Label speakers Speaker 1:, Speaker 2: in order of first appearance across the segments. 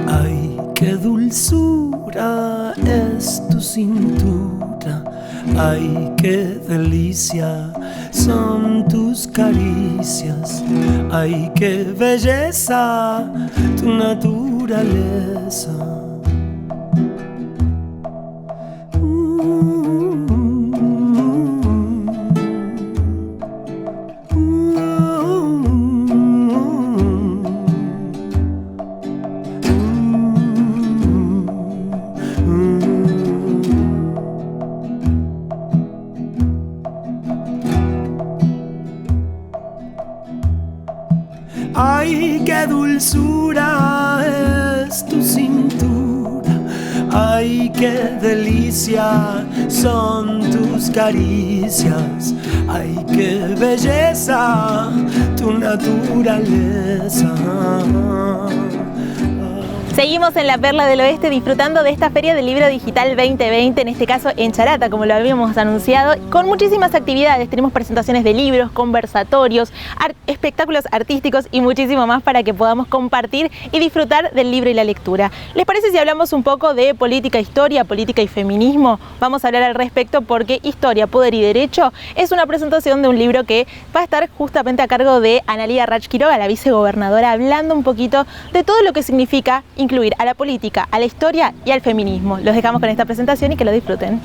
Speaker 1: Ay, qué dulzura es tu cintura. Ay, qué delicia son tus caricias. Ay, qué belleza tu naturaleza. Ay, qué dulzura es tu cintura. Ay, qué delicia son tus caricias. Ay, qué belleza tu naturaleza.
Speaker 2: Seguimos en la Perla del Oeste disfrutando de esta Feria del Libro Digital 2020, en este caso en Charata, como lo habíamos anunciado, con muchísimas actividades. Tenemos presentaciones de libros, conversatorios, espectáculos artísticos y muchísimo más para que podamos compartir y disfrutar del libro y la lectura. ¿Les parece si hablamos un poco de política, historia, política y feminismo? Vamos a hablar al respecto porque Historia, Poder y Derecho es una presentación de un libro que va a estar justamente a cargo de Analía Rach Quiroga, la vicegobernadora, hablando un poquito de todo lo que significa incluir a la política, a la historia y al feminismo. Los dejamos con esta presentación y que lo disfruten.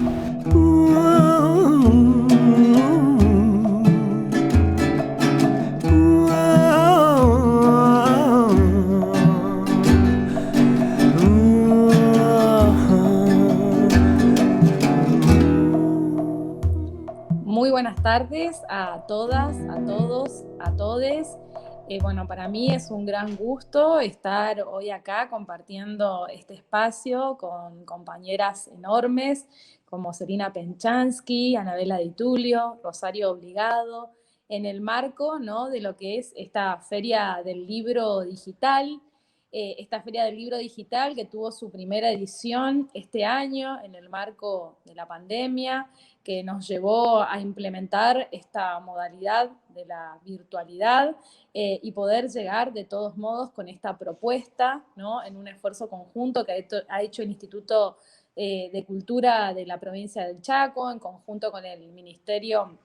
Speaker 3: Muy buenas tardes a todas, a todos, a todes. Bueno, para mí es un gran gusto estar hoy acá compartiendo este espacio con compañeras enormes como Selina Penchansky, Anabela Di Tulio, Rosario Obligado, en el marco, ¿no?, de lo que es esta Feria del Libro Digital. Esta Feria del Libro Digital que tuvo su primera edición este año en el marco de la pandemia, que nos llevó a implementar esta modalidad de la virtualidad y poder llegar de todos modos con esta propuesta, ¿no?, en un esfuerzo conjunto que ha hecho el Instituto de Cultura de la provincia del Chaco, en conjunto con el Ministerio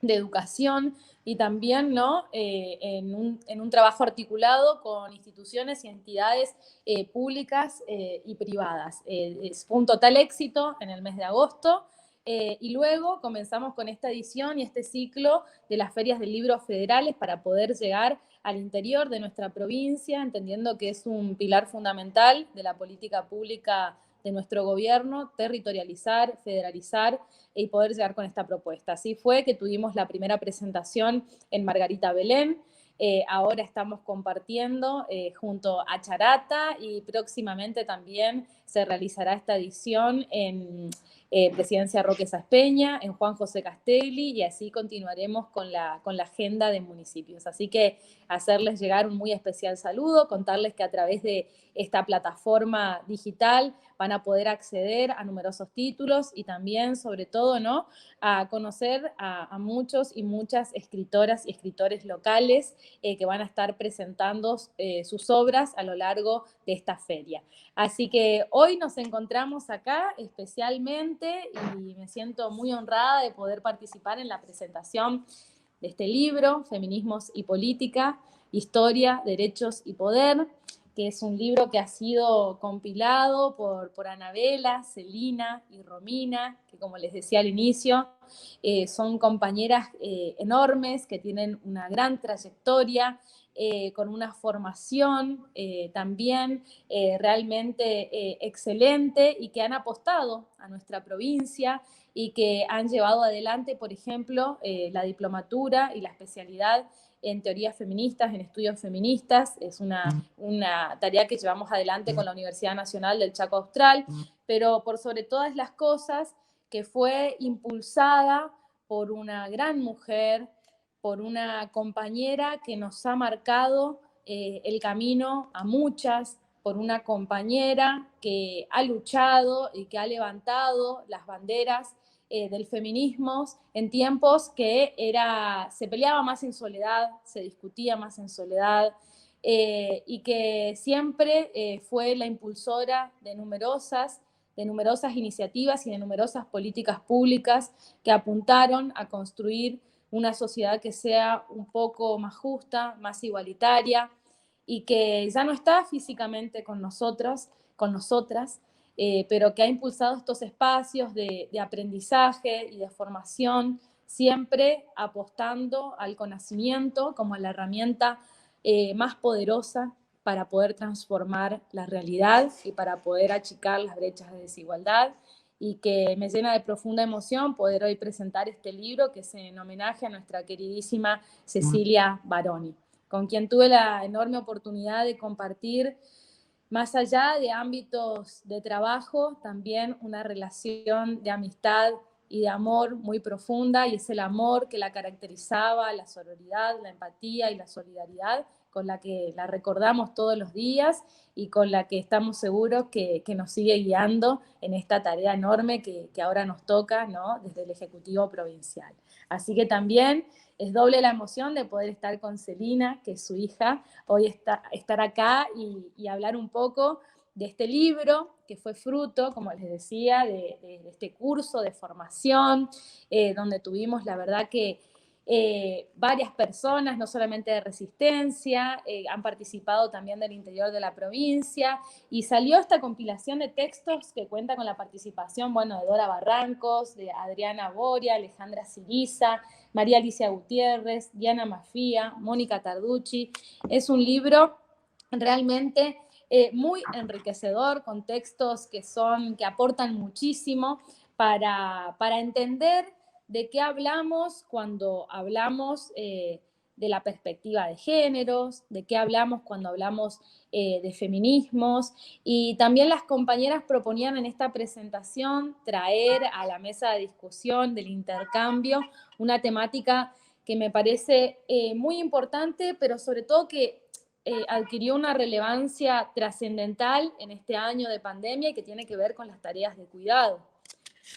Speaker 3: de Educación y también, ¿no?, en un trabajo articulado con instituciones y entidades públicas y privadas. Fue un total éxito en el mes de agosto. Y luego comenzamos con esta edición y este ciclo de las ferias del libro federales para poder llegar al interior de nuestra provincia, entendiendo que es un pilar fundamental de la política pública de nuestro gobierno, territorializar, federalizar y poder llegar con esta propuesta. Así fue que tuvimos la primera presentación en Margarita Belén. Ahora estamos compartiendo junto a Charata y próximamente también se realizará esta edición en Presidencia Roque Saspeña, en Juan José Castelli, y así continuaremos con la agenda de municipios. Así que hacerles llegar un muy especial saludo, contarles que a través de esta plataforma digital van a poder acceder a numerosos títulos y también, sobre todo, ¿no?, a conocer a muchos y muchas escritoras y escritores locales que van a estar presentando sus obras a lo largo de esta feria. Así que hoy nos encontramos acá especialmente y me siento muy honrada de poder participar en la presentación de este libro, Feminismos y Política, Historia, Derechos y Poder, que es un libro que ha sido compilado por Anabela, Selina y Romina, que como les decía al inicio, son compañeras enormes que tienen una gran trayectoria, con una formación también realmente excelente y que han apostado a nuestra provincia y que han llevado adelante, por ejemplo, la diplomatura y la especialidad en teorías feministas, en estudios feministas. Es una tarea que llevamos adelante con la Universidad Nacional del Chaco Austral, pero por sobre todas las cosas, que fue impulsada por una gran mujer, por una compañera que nos ha marcado el camino a muchas, por una compañera que ha luchado y que ha levantado las banderas del feminismo en tiempos que se peleaba más en soledad, se discutía más en soledad, y que siempre fue la impulsora de numerosas iniciativas y de numerosas políticas públicas que apuntaron a construir una sociedad que sea un poco más justa, más igualitaria, y que ya no está físicamente con nosotras, pero que ha impulsado estos espacios de aprendizaje y de formación, siempre apostando al conocimiento como la herramienta más poderosa para poder transformar la realidad y para poder achicar las brechas de desigualdad, y que me llena de profunda emoción poder hoy presentar este libro que es en homenaje a nuestra queridísima Cecilia Baroni, con quien tuve la enorme oportunidad de compartir, más allá de ámbitos de trabajo, también una relación de amistad y de amor muy profunda, y es el amor que la caracterizaba, la sororidad, la empatía y la solidaridad, con la que la recordamos todos los días y con la que estamos seguros que nos sigue guiando en esta tarea enorme que ahora nos toca, ¿no?, desde el Ejecutivo Provincial. Así que también es doble la emoción de poder estar con Celina, que es su hija, hoy estar acá y hablar un poco de este libro, que fue fruto, como les decía, de este curso de formación, donde tuvimos, la verdad, que varias personas, no solamente de Resistencia, han participado también del interior de la provincia, y salió esta compilación de textos que cuenta con la participación, bueno, de Dora Barrancos, de Adriana Boria, Alejandra Siriza, María Alicia Gutiérrez, Diana Mafía, Mónica Tarducci. Es un libro realmente muy enriquecedor, con textos que aportan muchísimo para entender de qué hablamos cuando hablamos de la perspectiva de géneros, de qué hablamos cuando hablamos de feminismos, y también las compañeras proponían en esta presentación traer a la mesa de discusión del intercambio una temática que me parece muy importante, pero sobre todo que adquirió una relevancia trascendental en este año de pandemia, y que tiene que ver con las tareas de cuidado.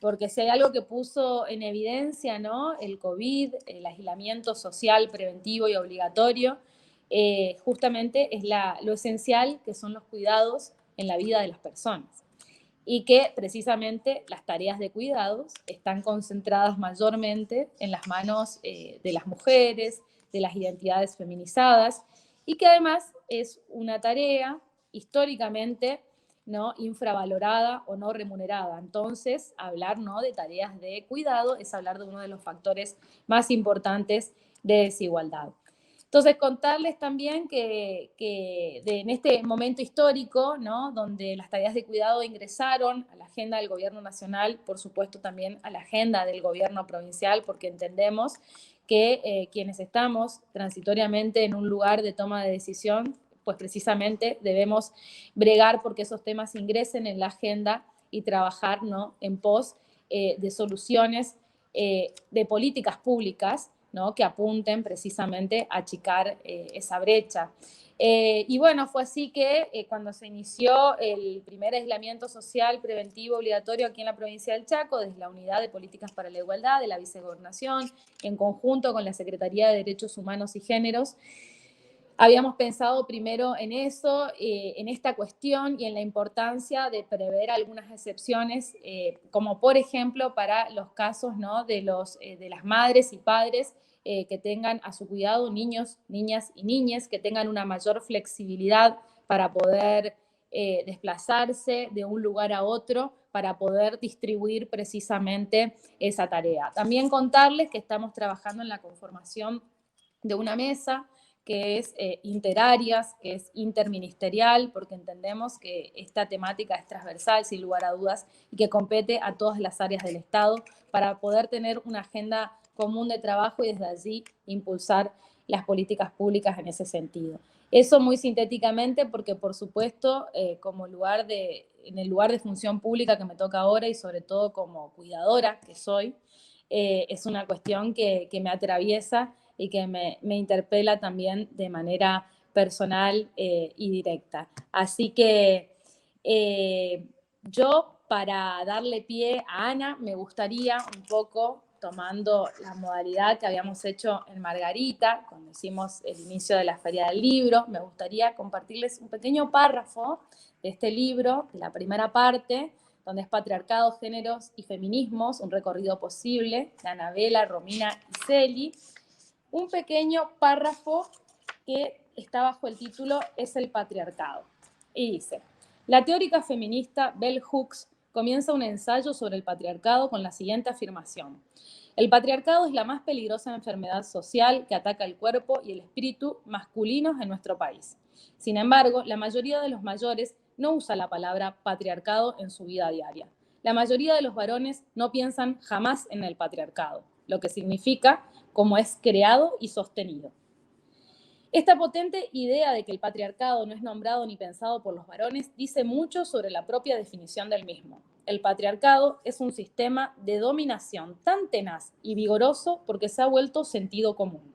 Speaker 3: Porque si hay algo que puso en evidencia, ¿no?, el COVID, el aislamiento social preventivo y obligatorio, justamente es lo esencial que son los cuidados en la vida de las personas. Y que precisamente las tareas de cuidados están concentradas mayormente en las manos de las mujeres, de las identidades feminizadas, y que además es una tarea históricamente, ¿no?, infravalorada o no remunerada. Entonces, hablar, ¿no?, de tareas de cuidado es hablar de uno de los factores más importantes de desigualdad. Entonces, contarles también que en este momento histórico, ¿no?, donde las tareas de cuidado ingresaron a la agenda del gobierno nacional, por supuesto también a la agenda del gobierno provincial, porque entendemos que quienes estamos transitoriamente en un lugar de toma de decisión, pues precisamente debemos bregar porque esos temas ingresen en la agenda y trabajar, ¿no?, en pos de soluciones, de políticas públicas, ¿no?, que apunten precisamente a achicar esa brecha. Y bueno, fue así que cuando se inició el primer aislamiento social preventivo obligatorio aquí en la provincia del Chaco, desde la Unidad de Políticas para la Igualdad de la Vicegobernación, en conjunto con la Secretaría de Derechos Humanos y Géneros, habíamos pensado primero en eso, en esta cuestión y en la importancia de prever algunas excepciones, como por ejemplo para los casos, ¿no?, de las madres y padres que tengan a su cuidado niños, niñas y niñas, que tengan una mayor flexibilidad para poder desplazarse de un lugar a otro, para poder distribuir precisamente esa tarea. También contarles que estamos trabajando en la conformación de una mesa que es interarias, que es interministerial, porque entendemos que esta temática es transversal, sin lugar a dudas, y que compete a todas las áreas del Estado para poder tener una agenda común de trabajo y desde allí impulsar las políticas públicas en ese sentido. Eso muy sintéticamente, porque por supuesto, en el lugar de función pública que me toca ahora, y sobre todo como cuidadora que soy, es una cuestión que me atraviesa y que me interpela también de manera personal y directa. Así que yo, para darle pie a Ana, me gustaría un poco tomando la modalidad que habíamos hecho en Margarita, cuando hicimos el inicio de la Feria del Libro, me gustaría compartirles un pequeño párrafo de este libro, de la primera parte, donde es Patriarcado, Géneros y Feminismos, un recorrido posible, de Anabela, Romina y Celi. Un pequeño párrafo que está bajo el título Es el patriarcado. Y dice, la teórica feminista Bell Hooks comienza un ensayo sobre el patriarcado con la siguiente afirmación. El patriarcado es la más peligrosa enfermedad social que ataca el cuerpo y el espíritu masculinos en nuestro país. Sin embargo, la mayoría de los mayores no usa la palabra patriarcado en su vida diaria. La mayoría de los varones no piensan jamás en el patriarcado, lo que significa cómo es creado y sostenido. Esta potente idea de que el patriarcado no es nombrado ni pensado por los varones dice mucho sobre la propia definición del mismo. El patriarcado es un sistema de dominación tan tenaz y vigoroso porque se ha vuelto sentido común.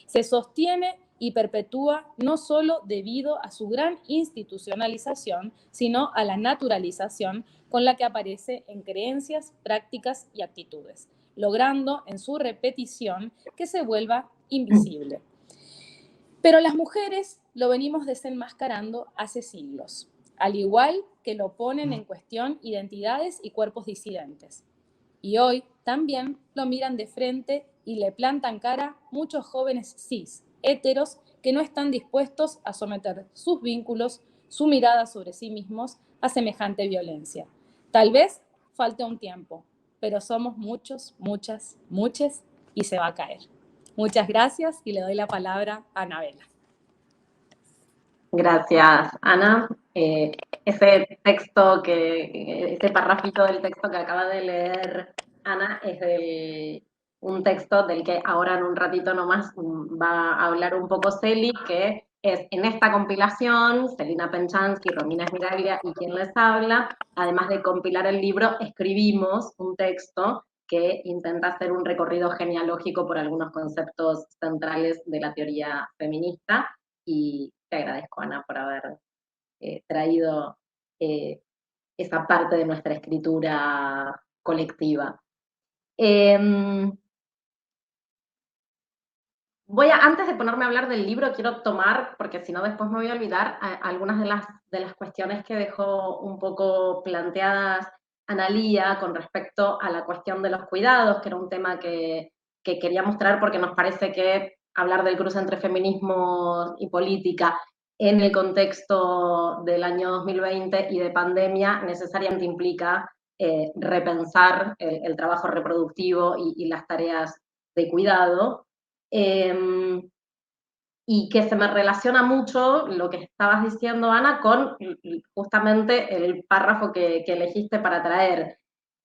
Speaker 3: Se sostiene y perpetúa no solo debido a su gran institucionalización, sino a la naturalización con la que aparece en creencias, prácticas y actitudes, logrando en su repetición que se vuelva invisible. Pero las mujeres lo venimos desenmascarando hace siglos, al igual que lo ponen en cuestión identidades y cuerpos disidentes. Y hoy también lo miran de frente y le plantan cara muchos jóvenes cis, héteros, que no están dispuestos a someter sus vínculos, su mirada sobre sí mismos a semejante violencia. Tal vez falte un tiempo, pero somos muchos, muchas, muches y se va a caer. Muchas gracias y le doy la palabra a Anabela.
Speaker 4: Gracias, Ana. Ese parrafito del texto que acaba de leer Ana es un texto del que ahora en un ratito nomás va a hablar un poco Celi, que es en esta compilación, Celina Penchansky, Romina Esmiraglia y quien les habla, además de compilar el libro, escribimos un texto que intenta hacer un recorrido genealógico por algunos conceptos centrales de la teoría feminista, y te agradezco, Ana, por haber traído esa parte de nuestra escritura colectiva. Antes de ponerme a hablar del libro, quiero tomar, porque si no después me voy a olvidar, algunas de las cuestiones que dejó un poco planteadas Analía con respecto a la cuestión de los cuidados, que era un tema que quería mostrar porque nos parece que hablar del cruce entre feminismo y política en el contexto del año 2020 y de pandemia necesariamente implica repensar el trabajo reproductivo y las tareas de cuidado. Y que se me relaciona mucho lo que estabas diciendo, Ana, con justamente el párrafo que elegiste para traer.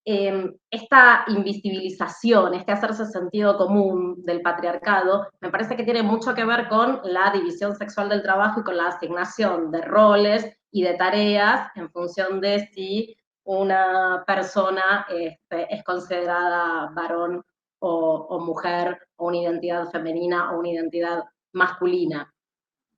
Speaker 4: Esta invisibilización, este hacerse sentido común del patriarcado, me parece que tiene mucho que ver con la división sexual del trabajo y con la asignación de roles y de tareas en función de si una persona es considerada varón o mujer, o una identidad femenina o una identidad masculina.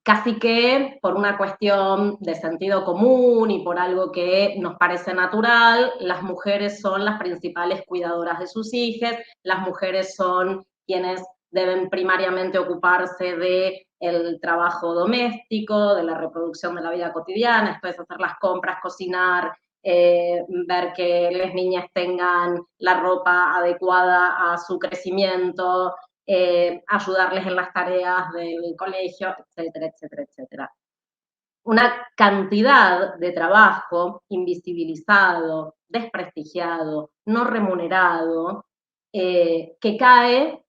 Speaker 4: Casi que por una cuestión de sentido común y por algo que nos parece natural, las mujeres son las principales cuidadoras de sus hijos, las mujeres son quienes deben primariamente ocuparse del trabajo doméstico, de la reproducción de la vida cotidiana, esto es hacer las compras, cocinar, ver que las niñas tengan la ropa adecuada a su crecimiento, ayudarles en las tareas del colegio, etcétera, etcétera, etcétera. Una cantidad de trabajo invisibilizado, desprestigiado, no remunerado, que cae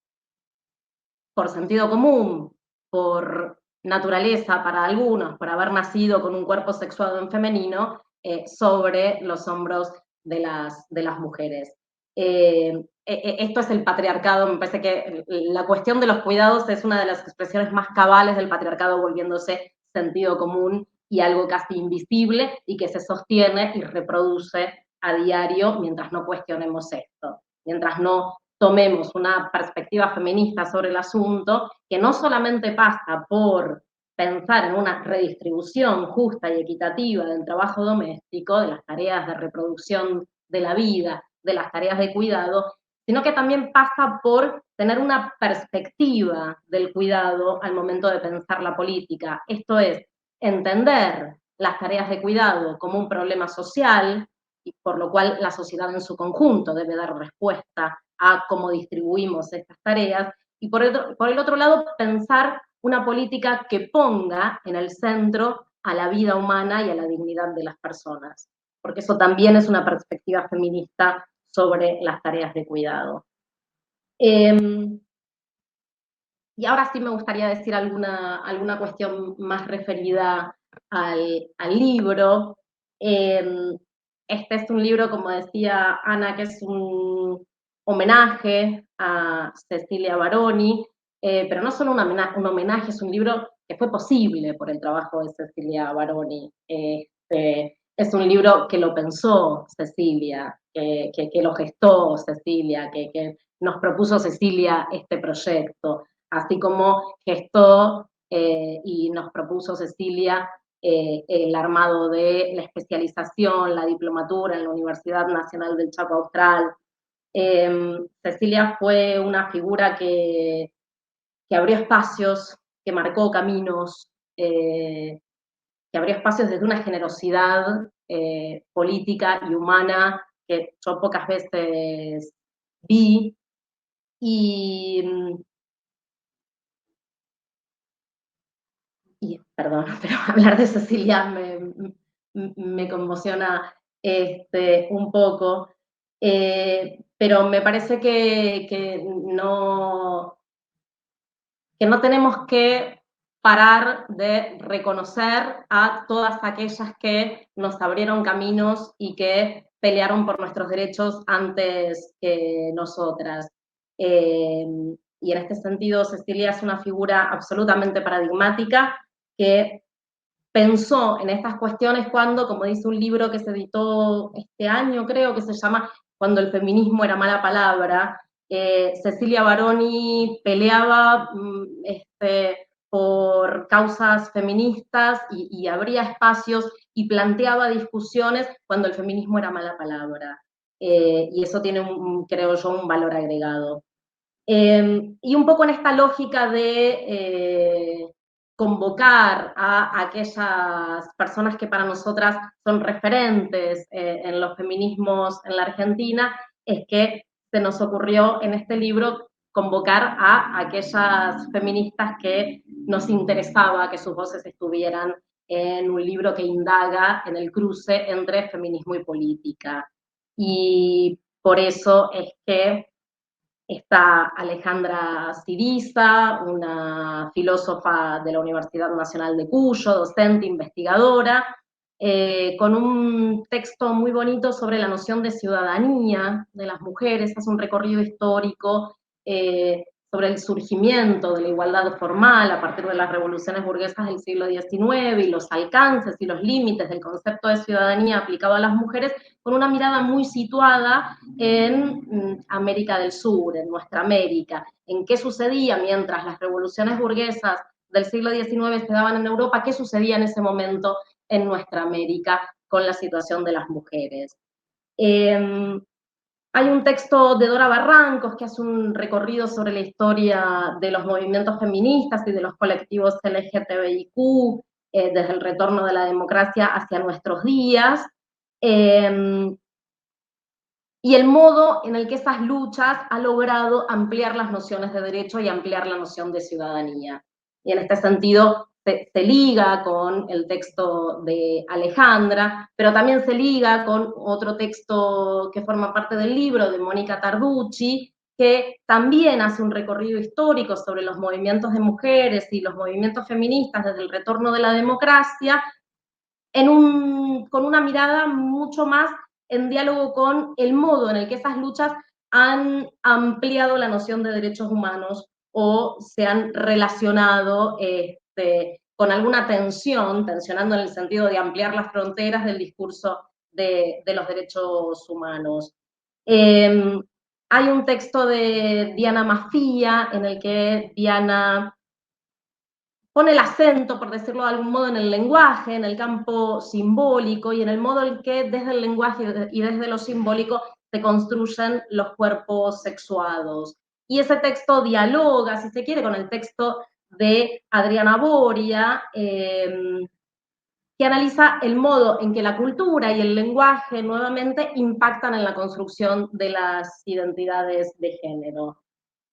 Speaker 4: por sentido común, por naturaleza para algunos, por haber nacido con un cuerpo sexuado en femenino, sobre los hombros de las mujeres. Esto es el patriarcado, me parece que la cuestión de los cuidados es una de las expresiones más cabales del patriarcado, volviéndose sentido común y algo casi invisible y que se sostiene y reproduce a diario mientras no cuestionemos esto, mientras no tomemos una perspectiva feminista sobre el asunto, que no solamente pasa por pensar en una redistribución justa y equitativa del trabajo doméstico, de las tareas de reproducción de la vida, de las tareas de cuidado, sino que también pasa por tener una perspectiva del cuidado al momento de pensar la política. Esto es, entender las tareas de cuidado como un problema social, y por lo cual la sociedad en su conjunto debe dar respuesta a cómo distribuimos estas tareas, y por el otro lado, pensar una política que ponga en el centro a la vida humana y a la dignidad de las personas, porque eso también es una perspectiva feminista sobre las tareas de cuidado. Y ahora sí me gustaría decir alguna cuestión más referida al libro. Este es un libro, como decía Ana, que es un homenaje a Cecilia Baroni, pero no solo un homenaje, es un libro que fue posible por el trabajo de Cecilia Baroni. Es un libro que lo pensó Cecilia, que lo gestó Cecilia, que nos propuso Cecilia este proyecto, así como gestó y nos propuso Cecilia el armado de la especialización, la diplomatura en la Universidad Nacional del Chaco Austral. Cecilia fue una figura que abrió espacios, que marcó caminos, que abrió espacios desde una generosidad política y humana que yo pocas veces vi, y perdón, pero hablar de Cecilia me conmociona un poco, pero me parece que no tenemos que parar de reconocer a todas aquellas que nos abrieron caminos y que pelearon por nuestros derechos antes que nosotras. Y en este sentido, Cecilia es una figura absolutamente paradigmática que pensó en estas cuestiones cuando, como dice un libro que se editó este año, creo que se llama Cuando el feminismo era mala palabra, Cecilia Baroni peleaba por causas feministas y abría espacios y planteaba discusiones cuando el feminismo era mala palabra. Y eso tiene, creo yo, un valor agregado. Y un poco en esta lógica de convocar a aquellas personas que para nosotras son referentes en los feminismos en la Argentina, es que se nos ocurrió en este libro convocar a aquellas feministas que nos interesaba que sus voces estuvieran en un libro que indaga en el cruce entre feminismo y política. Y por eso es que está Alejandra Ciriza, una filósofa de la Universidad Nacional de Cuyo, docente, investigadora, con un texto muy bonito sobre la noción de ciudadanía de las mujeres, hace un recorrido histórico sobre el surgimiento de la igualdad formal a partir de las revoluciones burguesas del siglo XIX y los alcances y los límites del concepto de ciudadanía aplicado a las mujeres, con una mirada muy situada en América del Sur, en nuestra América, en qué sucedía mientras las revoluciones burguesas del siglo XIX se daban en Europa, qué sucedía en ese momento en nuestra América con la situación de las mujeres. Hay un texto de Dora Barrancos que hace un recorrido sobre la historia de los movimientos feministas y de los colectivos LGTBIQ desde el retorno de la democracia hacia nuestros días, y el modo en el que esas luchas han logrado ampliar las nociones de derecho y ampliar la noción de ciudadanía. Y en este sentido se liga con el texto de Alejandra, pero también se liga con otro texto que forma parte del libro de Mónica Tarducci, que también hace un recorrido histórico sobre los movimientos de mujeres y los movimientos feministas desde el retorno de la democracia, con una mirada mucho más en diálogo con el modo en el que esas luchas han ampliado la noción de derechos humanos o se han relacionado con alguna tensionando en el sentido de ampliar las fronteras del discurso de los derechos humanos. Hay un texto de Diana Mafía en el que Diana pone el acento, por decirlo de algún modo, en el lenguaje, en el campo simbólico y en el modo en que desde el lenguaje y desde lo simbólico se construyen los cuerpos sexuados. Y ese texto dialoga, si se quiere, con el texto de Adriana Boria, que analiza el modo en que la cultura y el lenguaje nuevamente impactan en la construcción de las identidades de género.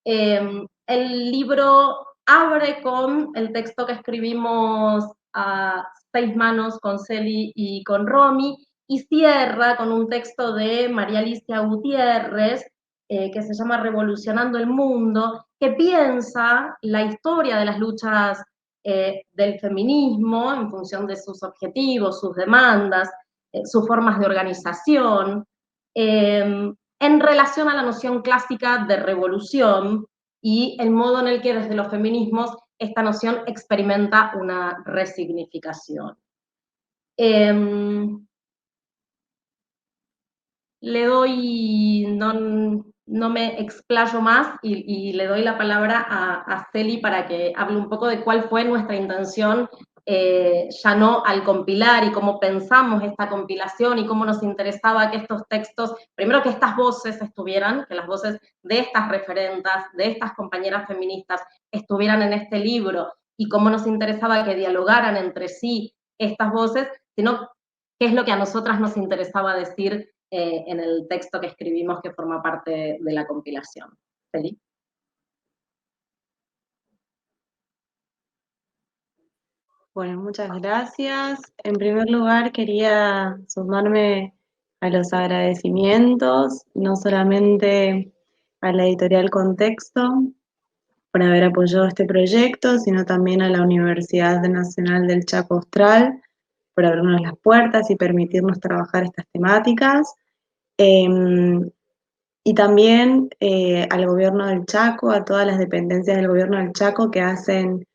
Speaker 4: El libro abre con el texto que escribimos a 6 manos con Celi y con Romy, y cierra con un texto de María Alicia Gutiérrez, que se llama Revolucionando el Mundo, que piensa la historia de las luchas del feminismo en función de sus objetivos, sus demandas, sus formas de organización, en relación a la noción clásica de revolución y el modo en el que desde los feminismos esta noción experimenta una resignificación. Le doy, no me explayo más y le doy la palabra a Celi para que hable un poco de cuál fue nuestra intención, ya no al compilar y cómo pensamos esta compilación y cómo nos interesaba que estos textos, primero que estas voces estuvieran, que las voces de estas referentas, de estas compañeras feministas estuvieran en este libro, y cómo nos interesaba que dialogaran entre sí estas voces, sino qué es lo que a nosotras nos interesaba decir en el texto que escribimos que forma parte de la compilación. ¿Feliz?
Speaker 5: Bueno, muchas gracias. En primer lugar, quería sumarme a los agradecimientos, no solamente a la editorial Contexto por haber apoyado este proyecto, sino también a la Universidad Nacional del Chaco Austral por abrirnos las puertas y permitirnos trabajar estas temáticas. Y también al gobierno del Chaco, a todas las dependencias del gobierno del Chaco que hacen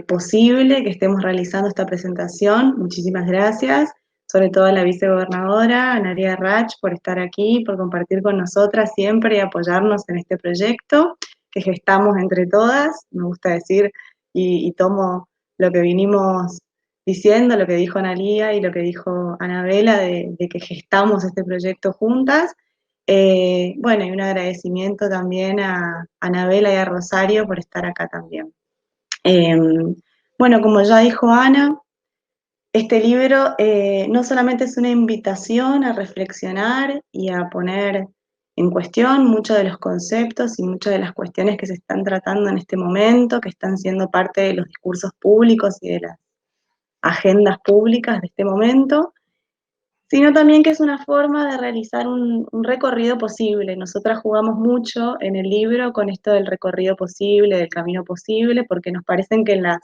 Speaker 5: posible que estemos realizando esta presentación. Muchísimas gracias, sobre todo a la vicegobernadora, a Nadia Rach, por estar aquí, por compartir con nosotras siempre y apoyarnos en este proyecto que gestamos entre todas. Me gusta decir, y tomo lo que vinimos diciendo, lo que dijo Analía y lo que dijo Anabela, de que gestamos este proyecto juntas. Bueno, y un agradecimiento también a Anabela y a Rosario por estar acá también. Bueno, como ya dijo Ana, este libro no solamente es una invitación a reflexionar y a poner en cuestión muchos de los conceptos y muchas de las cuestiones que se están tratando en este momento, que están siendo parte de los discursos públicos y de las agendas públicas de este momento, sino también que es una forma de realizar un recorrido posible. Nosotras jugamos mucho en el libro con esto del recorrido posible, del camino posible, porque nos parecen que en las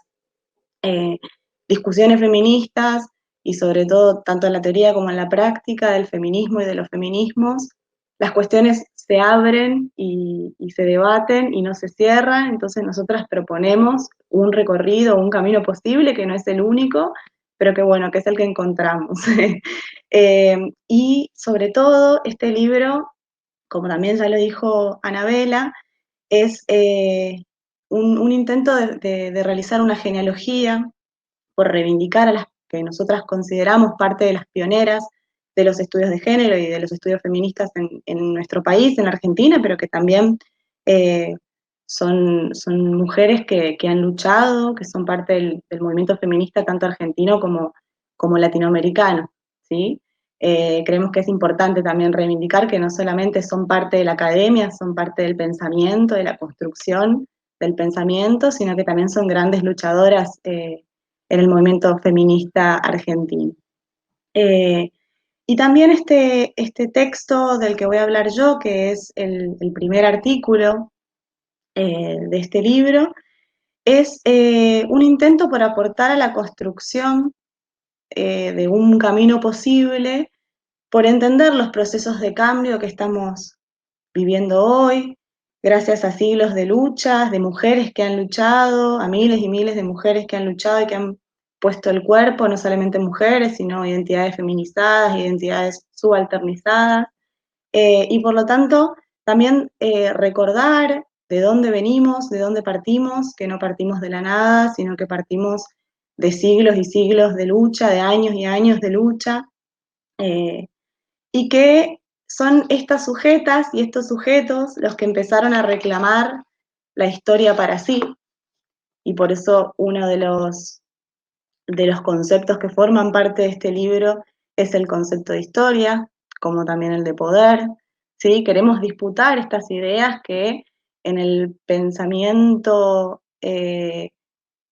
Speaker 5: discusiones feministas, y sobre todo tanto en la teoría como en la práctica del feminismo y de los feminismos, las cuestiones se abren y se debaten y no se cierran. Entonces nosotras proponemos un recorrido, un camino posible, que no es el único, pero que bueno, que es el que encontramos. Y sobre todo, este libro, como también ya lo dijo Anabela, es un intento de realizar una genealogía por reivindicar a las que nosotras consideramos parte de las pioneras de los estudios de género y de los estudios feministas en nuestro país, en Argentina, pero que también son mujeres que han luchado, que son parte del movimiento feminista tanto argentino como latinoamericano, ¿sí? Creemos que es importante también reivindicar que no solamente son parte de la academia, son parte del pensamiento, de la construcción del pensamiento, sino que también son grandes luchadoras en el movimiento feminista argentino. Y también este texto del que voy a hablar yo, que es el primer artículo de este libro, es un intento por aportar a la construcción de un camino posible, por entender los procesos de cambio que estamos viviendo hoy, gracias a siglos de luchas, de mujeres que han luchado, a miles y miles de mujeres que han luchado y que han puesto el cuerpo, no solamente mujeres, sino identidades feminizadas, identidades subalternizadas, y por lo tanto también recordar de dónde venimos, de dónde partimos, que no partimos de la nada, sino que partimos de siglos y siglos de lucha, de años y años de lucha, y que son estas sujetas y estos sujetos los que empezaron a reclamar la historia para sí, y por eso uno de los conceptos que forman parte de este libro es el concepto de historia, como también el de poder, ¿sí? Queremos disputar estas ideas que en el pensamiento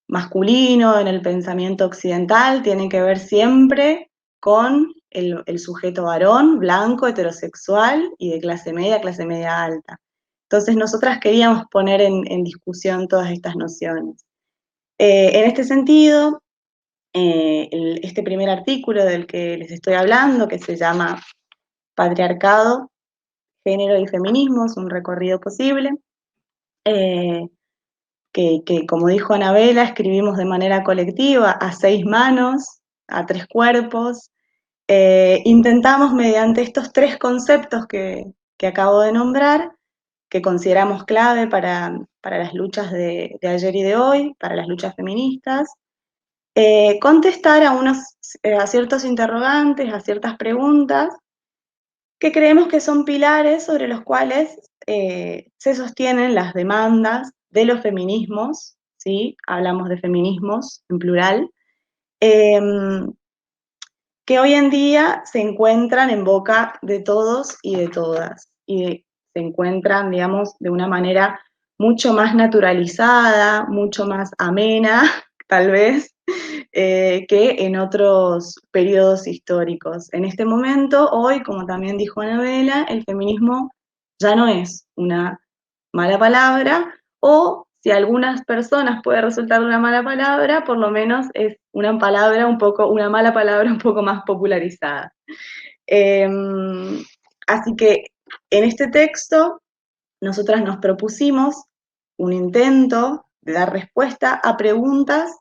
Speaker 5: masculino, en el pensamiento occidental, tienen que ver siempre con el sujeto varón, blanco, heterosexual y de clase media alta. Entonces nosotras queríamos poner en discusión todas estas nociones. En este sentido, este primer artículo del que les estoy hablando, que se llama Patriarcado, Género y Feminismos, un recorrido posible, que como dijo Anabela, escribimos de manera colectiva, a 6 manos, a 3 cuerpos. Intentamos mediante estos 3 conceptos que acabo de nombrar, que consideramos clave para las luchas de ayer y de hoy, para las luchas feministas, contestar a ciertos interrogantes, a ciertas preguntas, que creemos que son pilares sobre los cuales se sostienen las demandas de los feminismos, ¿sí? Hablamos de feminismos en plural, que hoy en día se encuentran en boca de todos y de todas, y se encuentran, digamos, de una manera mucho más naturalizada, mucho más amena, tal vez, que en otros periodos históricos. En este momento, hoy, como también dijo Anabela, el feminismo ya no es una mala palabra, o si a algunas personas puede resultar una mala palabra, por lo menos es una mala palabra un poco más popularizada. Así que en este texto, nosotras nos propusimos un intento de dar respuesta a preguntas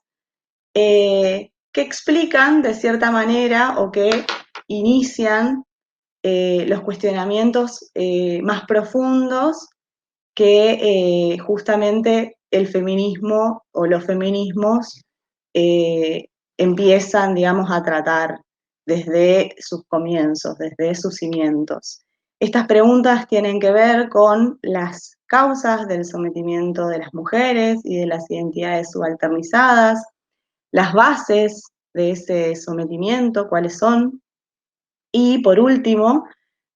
Speaker 5: que explican de cierta manera o que inician los cuestionamientos más profundos que justamente el feminismo o los feminismos empiezan, digamos, a tratar desde sus comienzos, desde sus cimientos. Estas preguntas tienen que ver con las causas del sometimiento de las mujeres y de las identidades subalternizadas, las bases de ese sometimiento, cuáles son, y por último,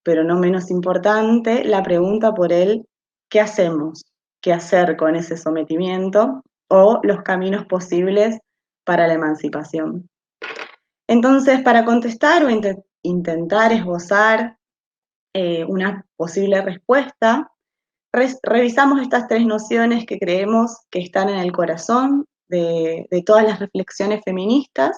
Speaker 5: pero no menos importante, la pregunta por el ¿qué hacemos? ¿Qué hacer con ese sometimiento? O los caminos posibles para la emancipación. Entonces, para contestar o intentar esbozar una posible respuesta, revisamos estas 3 nociones que creemos que están en el corazón de todas las reflexiones feministas,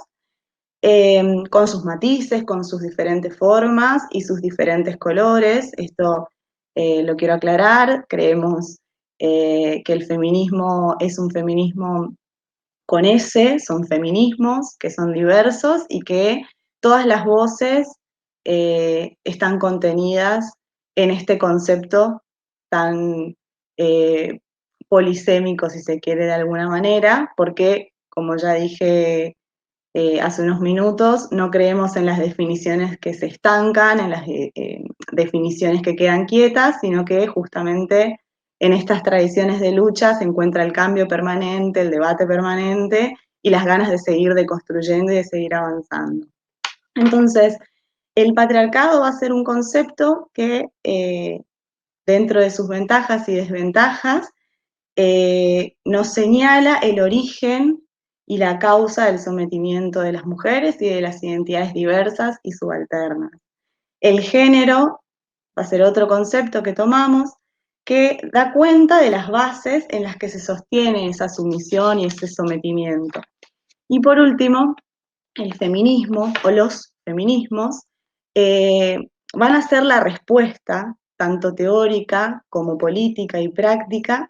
Speaker 5: con sus matices, con sus diferentes formas y sus diferentes colores. Esto lo quiero aclarar. Creemos que el feminismo es un feminismo con S, son feminismos que son diversos y que todas las voces están contenidas en este concepto tan polisémico, si se quiere de alguna manera, porque, como ya dije hace unos minutos, no creemos en las definiciones que se estancan, en las definiciones que quedan quietas, sino que justamente en estas tradiciones de lucha se encuentra el cambio permanente, el debate permanente y las ganas de seguir deconstruyendo y de seguir avanzando. Entonces, el patriarcado va a ser un concepto que, dentro de sus ventajas y desventajas, nos señala el origen y la causa del sometimiento de las mujeres y de las identidades diversas y subalternas. El género va a ser otro concepto que tomamos que da cuenta de las bases en las que se sostiene esa sumisión y ese sometimiento. Y por último, el feminismo o los feminismos van a ser la respuesta, tanto teórica como política y práctica,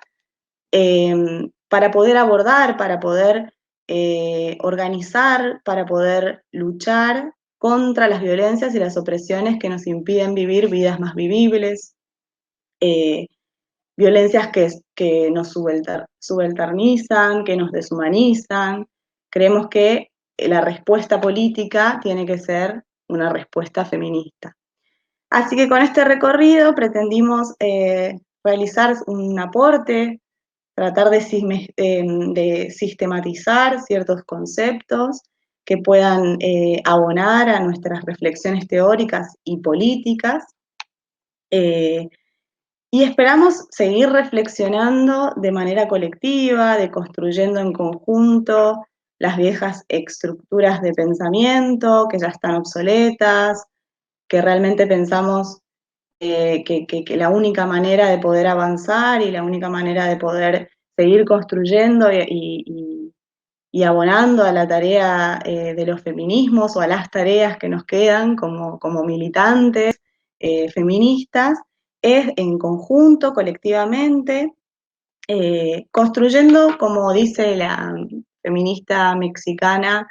Speaker 5: para poder abordar, para poder organizar, para poder luchar contra las violencias y las opresiones que nos impiden vivir vidas más vivibles, violencias que nos subalternizan, que nos deshumanizan. Creemos que la respuesta política tiene que ser una respuesta feminista. Así que con este recorrido pretendimos realizar un aporte, tratar de sistematizar ciertos conceptos que puedan abonar a nuestras reflexiones teóricas y políticas. Y esperamos seguir reflexionando de manera colectiva, deconstruyendo en conjunto las viejas estructuras de pensamiento que ya están obsoletas, que realmente pensamos que la única manera de poder avanzar y la única manera de poder seguir construyendo y abonando a la tarea de los feminismos o a las tareas que nos quedan como militantes feministas, es en conjunto, colectivamente, construyendo, como dice la feminista mexicana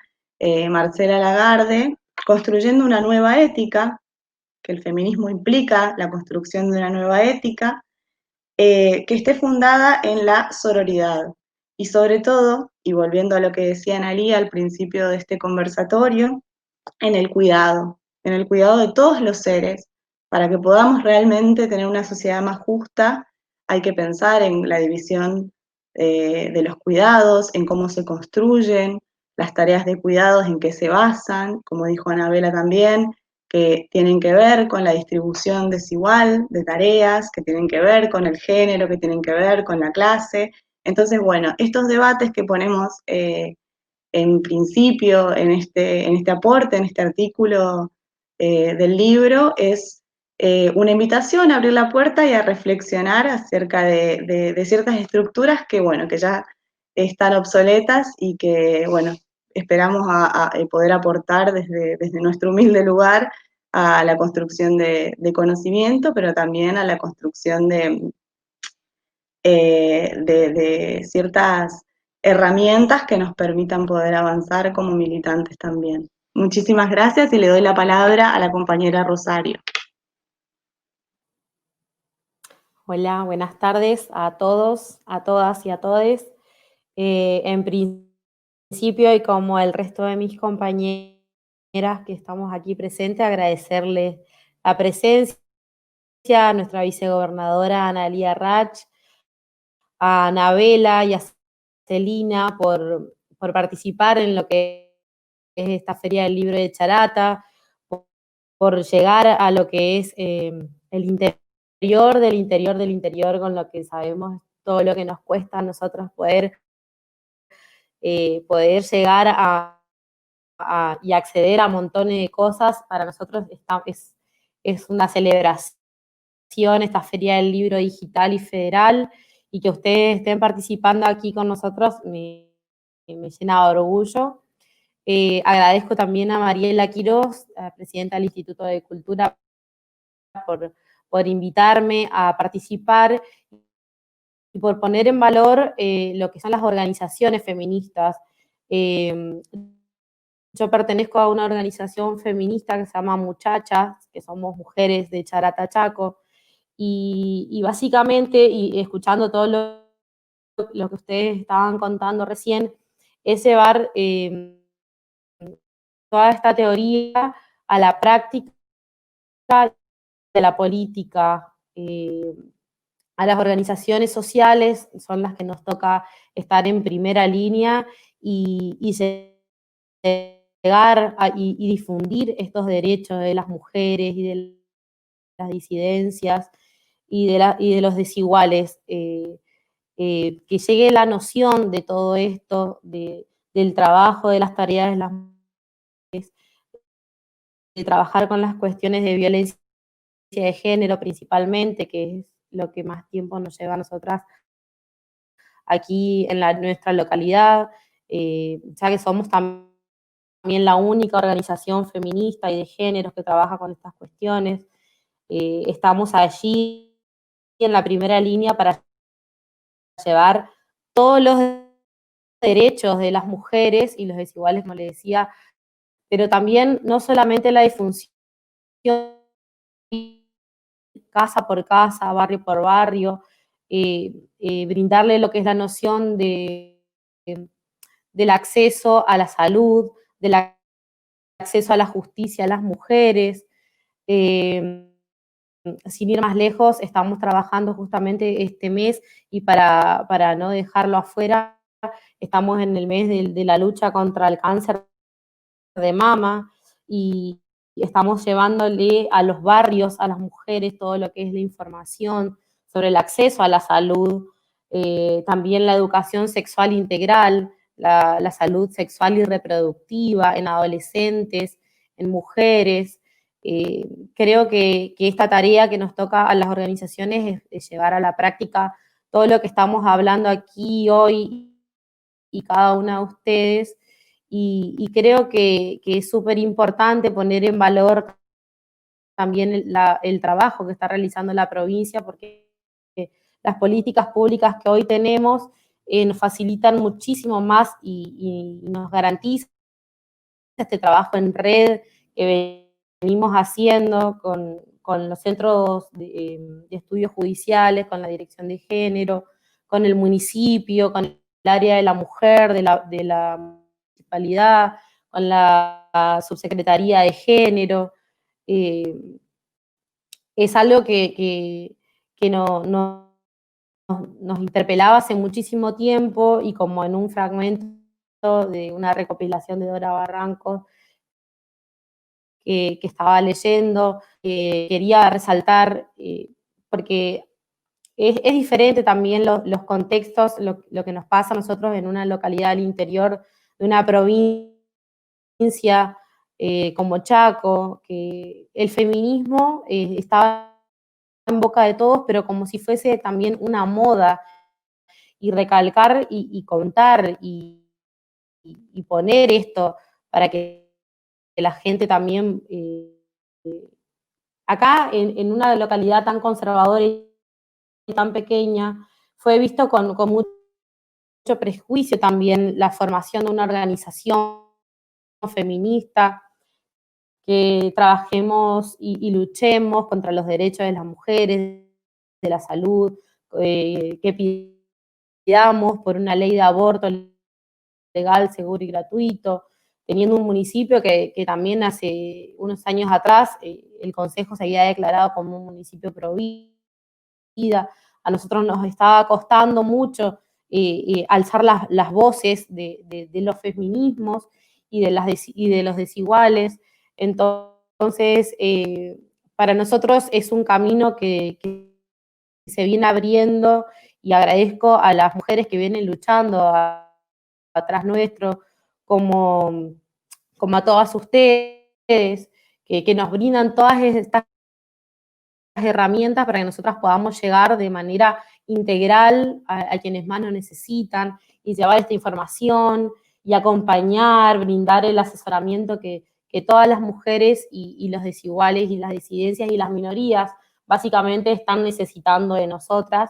Speaker 5: Marcela Lagarde, construyendo una nueva ética, que el feminismo implica la construcción de una nueva ética, que esté fundada en la sororidad. Y sobre todo, y volviendo a lo que decía Analía al principio de este conversatorio, en el cuidado de todos los seres. Para que podamos realmente tener una sociedad más justa, hay que pensar en la división de los cuidados, en cómo se construyen, las tareas de cuidados en qué se basan, como dijo Anabela también, que tienen que ver con la distribución desigual de tareas, que tienen que ver con el género, que tienen que ver con la clase. Entonces, bueno, estos debates que ponemos en principio en este aporte, en este artículo del libro, es una invitación a abrir la puerta y a reflexionar acerca de ciertas estructuras que, bueno, que ya están obsoletas y que, bueno, esperamos a poder aportar desde nuestro humilde lugar a la construcción de conocimiento, pero también a la construcción de ciertas herramientas que nos permitan poder avanzar como militantes también. Muchísimas gracias y le doy la palabra a la compañera Rosario.
Speaker 6: Hola, buenas tardes a todos, a todas y a todes. En principio, y como el resto de mis compañeras que estamos aquí presentes, agradecerles la presencia a nuestra vicegobernadora Analía Rach, a Anabela y a Celina por participar en lo que es esta Feria del Libro de Charata, por llegar a lo que es el interior del interior del interior, con lo que sabemos todo lo que nos cuesta a nosotros poder llegar y acceder a montones de cosas. Para nosotros es una celebración esta Feria del Libro Digital y Federal, y que ustedes estén participando aquí con nosotros me llena de orgullo. Agradezco también a Mariela Quiroz, presidenta del Instituto de Cultura, por invitarme a participar y por poner en valor lo que son las organizaciones feministas. Yo pertenezco a una organización feminista que se llama Muchachas, que somos mujeres de Charata, Chaco, y básicamente, y escuchando todo lo que ustedes estaban contando recién, es llevar toda esta teoría a la práctica de la política. A las organizaciones sociales son las que nos toca estar en primera línea y llegar y difundir estos derechos de las mujeres y de las disidencias y de los desiguales. Que llegue la noción de todo esto, del trabajo, de las tareas de las mujeres, de trabajar con las cuestiones de violencia de género principalmente, que es lo que más tiempo nos lleva a nosotras aquí en nuestra localidad, ya que somos también la única organización feminista y de géneros que trabaja con estas cuestiones. Estamos allí en la primera línea para llevar todos los derechos de las mujeres y los desiguales, como le decía, pero también no solamente la difusión casa por casa, barrio por barrio, brindarle lo que es la noción del acceso a la salud, del acceso a la justicia a las mujeres, sin ir más lejos, estamos trabajando justamente este mes y para no dejarlo afuera, estamos en el mes de la lucha contra el cáncer de mama y estamos llevándole a los barrios, a las mujeres, todo lo que es la información sobre el acceso a la salud, también la educación sexual integral, la salud sexual y reproductiva en adolescentes, en mujeres. Creo que esta tarea que nos toca a las organizaciones es llevar a la práctica todo lo que estamos hablando aquí hoy y cada una de ustedes, y creo que es súper importante poner en valor también el trabajo que está realizando la provincia, porque las políticas públicas que hoy tenemos nos facilitan muchísimo más y nos garantizan este trabajo en red que venimos haciendo con los centros de estudios judiciales, con la dirección de género, con el municipio, con el área de la mujer, de la municipalidad, con la subsecretaría de género. Es algo que nos interpelaba hace muchísimo tiempo y como en un fragmento de una recopilación de Dora Barrancos que estaba leyendo, quería resaltar, porque es diferente también los contextos, lo que nos pasa a nosotros en una localidad del interior de una provincia como Chaco, que el feminismo estaba en boca de todos, pero como si fuese también una moda, y recalcar y contar y poner esto para que la gente también, acá en una localidad tan conservadora y tan pequeña, fue visto con mucho prejuicio también la formación de una organización feminista, que trabajemos y luchemos contra los derechos de las mujeres, de la salud, que pidamos por una ley de aborto legal, seguro y gratuito, teniendo un municipio que también hace unos años atrás el Consejo se había declarado como un municipio pro vida. A nosotros nos estaba costando mucho alzar las voces de los feminismos y de los desiguales. Entonces, para nosotros es un camino que se viene abriendo y agradezco a las mujeres que vienen luchando atrás nuestro, como a todas ustedes, que nos brindan todas estas herramientas para que nosotras podamos llegar de manera integral a quienes más lo necesitan y llevar esta información y acompañar, brindar el asesoramiento que todas las mujeres y los desiguales y las disidencias y las minorías básicamente están necesitando de nosotras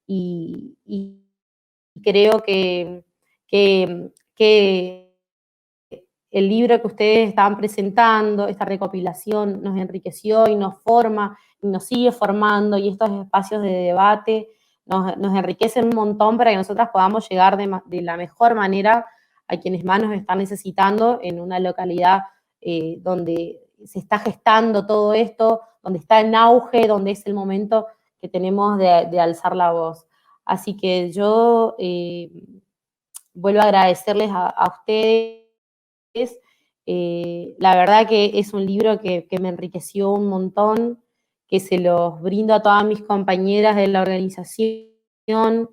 Speaker 6: y creo que el libro que ustedes estaban presentando, esta recopilación, nos enriqueció y nos forma y nos sigue formando, y estos espacios de debate nos enriquecen un montón para que nosotras podamos llegar de la mejor manera a quienes más nos están necesitando en una localidad donde se está gestando todo esto, donde está en auge, donde es el momento que tenemos de alzar la voz. Así que yo vuelvo a agradecerles a ustedes. La verdad que es un libro que me enriqueció un montón, que se los brindo a todas mis compañeras de la organización,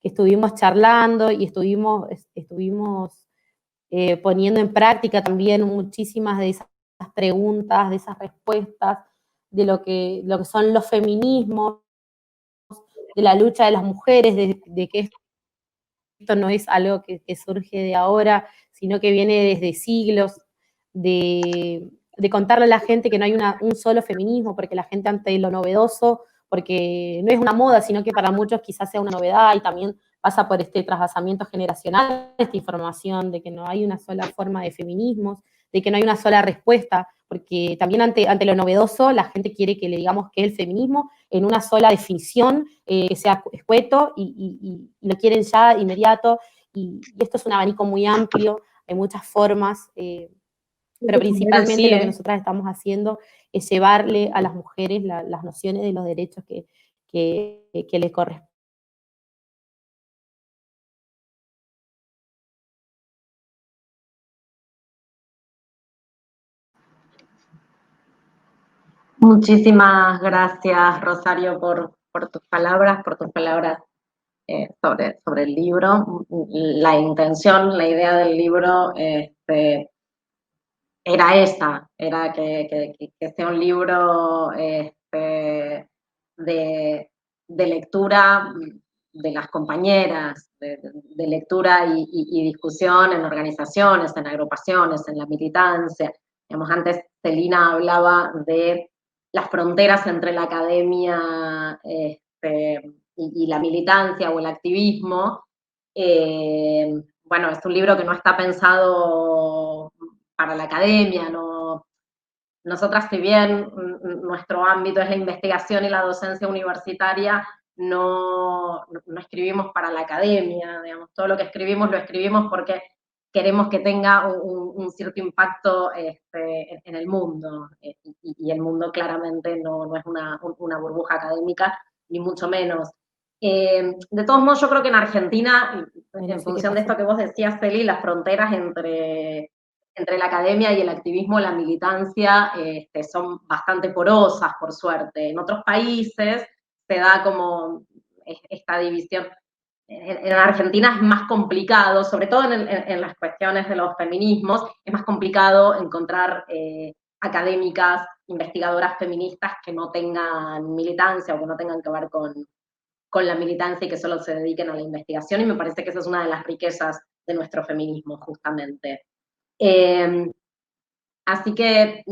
Speaker 6: que estuvimos charlando y estuvimos poniendo en práctica también muchísimas de esas preguntas, de esas respuestas, de lo que son los feminismos, de la lucha de las mujeres, de que esto no es algo que surge de ahora, sino que viene desde siglos, de contarle a la gente que no hay un solo feminismo, porque la gente ante lo novedoso, porque no es una moda, sino que para muchos quizás sea una novedad y también pasa por este trasvasamiento generacional, esta información de que no hay una sola forma de feminismos, de que no hay una sola respuesta, porque también ante lo novedoso la gente quiere que le digamos que el feminismo en una sola definición, que sea escueto y lo quieren ya inmediato, y esto es un abanico muy amplio, hay muchas formas, pero principalmente
Speaker 5: Sí,
Speaker 6: lo que nosotras estamos haciendo es llevarle a las mujeres las nociones de los derechos que les corresponden.
Speaker 4: Muchísimas gracias, Rosario, por tus palabras, sobre el libro. La intención, la idea del libro era esa, era que sea un libro de lectura de las compañeras, de lectura y discusión en organizaciones, en agrupaciones, en la militancia. Digamos, antes Celina hablaba de las fronteras entre la academia y la militancia o el activismo. Bueno, es un libro que no está pensado para la academia, no. Nosotras, si bien nuestro ámbito es la investigación y la docencia universitaria, no escribimos para la academia, digamos, todo lo que escribimos lo escribimos porque queremos que tenga un cierto impacto en el mundo, y el mundo claramente no es una burbuja académica, ni mucho menos. De todos modos, yo creo que en Argentina, en función de esto que vos decías, Celi, las fronteras entre la academia y el activismo, la militancia, son bastante porosas, por suerte. En otros países se da como esta división. En Argentina es más complicado, sobre todo en las cuestiones de los feminismos, es más complicado encontrar académicas, investigadoras feministas que no tengan militancia o que no tengan que ver con la militancia y que solo se dediquen a la investigación, y me parece que esa es una de las riquezas de nuestro feminismo, justamente. Así que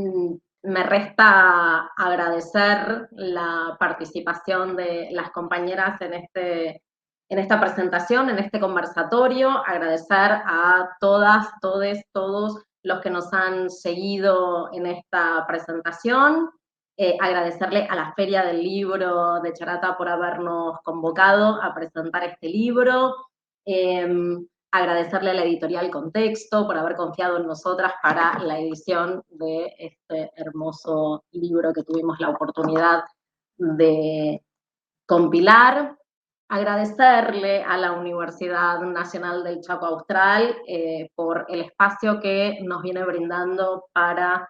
Speaker 4: me resta agradecer la participación de las compañeras en esta presentación, en este conversatorio, agradecer a todas, todes, todos los que nos han seguido en esta presentación, agradecerle a la Feria del Libro de Charata por habernos convocado a presentar este libro, agradecerle a la editorial Contexto por haber confiado en nosotras para la edición de este hermoso libro que tuvimos la oportunidad de compilar. Agradecerle a la Universidad Nacional del Chaco Austral por el espacio que nos viene brindando para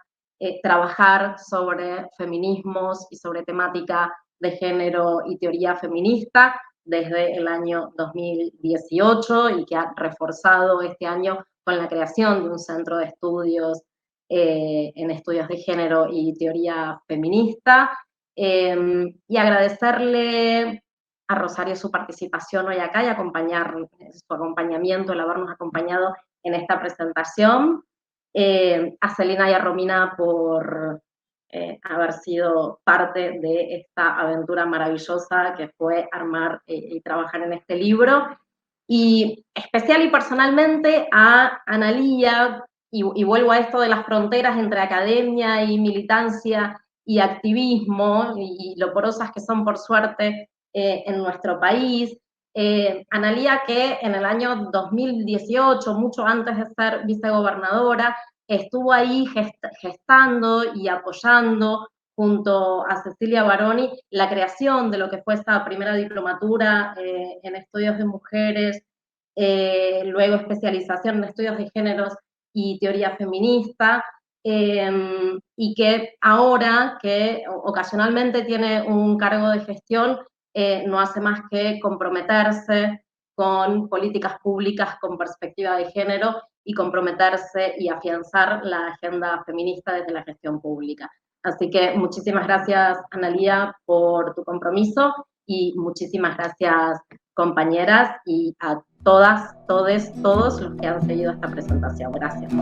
Speaker 4: trabajar sobre feminismos y sobre temática de género y teoría feminista desde el año 2018 y que ha reforzado este año con la creación de un centro de estudios en estudios de género y teoría feminista. Y agradecerle a Rosario su participación hoy acá y su acompañamiento, el habernos acompañado en esta presentación. A Celina y a Romina por haber sido parte de esta aventura maravillosa que fue armar y trabajar en este libro. Y especial y personalmente a Analía, y vuelvo a esto de las fronteras entre academia y militancia y activismo, y lo porosas que son por suerte en nuestro país. Analía, que en el año 2018, mucho antes de ser vicegobernadora, estuvo ahí gestando y apoyando junto a Cecilia Baroni la creación de lo que fue esta primera diplomatura en estudios de mujeres, luego especialización en estudios de géneros y teoría feminista, y que ahora, que ocasionalmente tiene un cargo de gestión, no hace más que comprometerse con políticas públicas con perspectiva de género y comprometerse y afianzar la agenda feminista desde la gestión pública. Así que muchísimas gracias, Analía, por tu compromiso, y muchísimas gracias, compañeras, y a todas, todes, todos los que han seguido esta presentación. Gracias.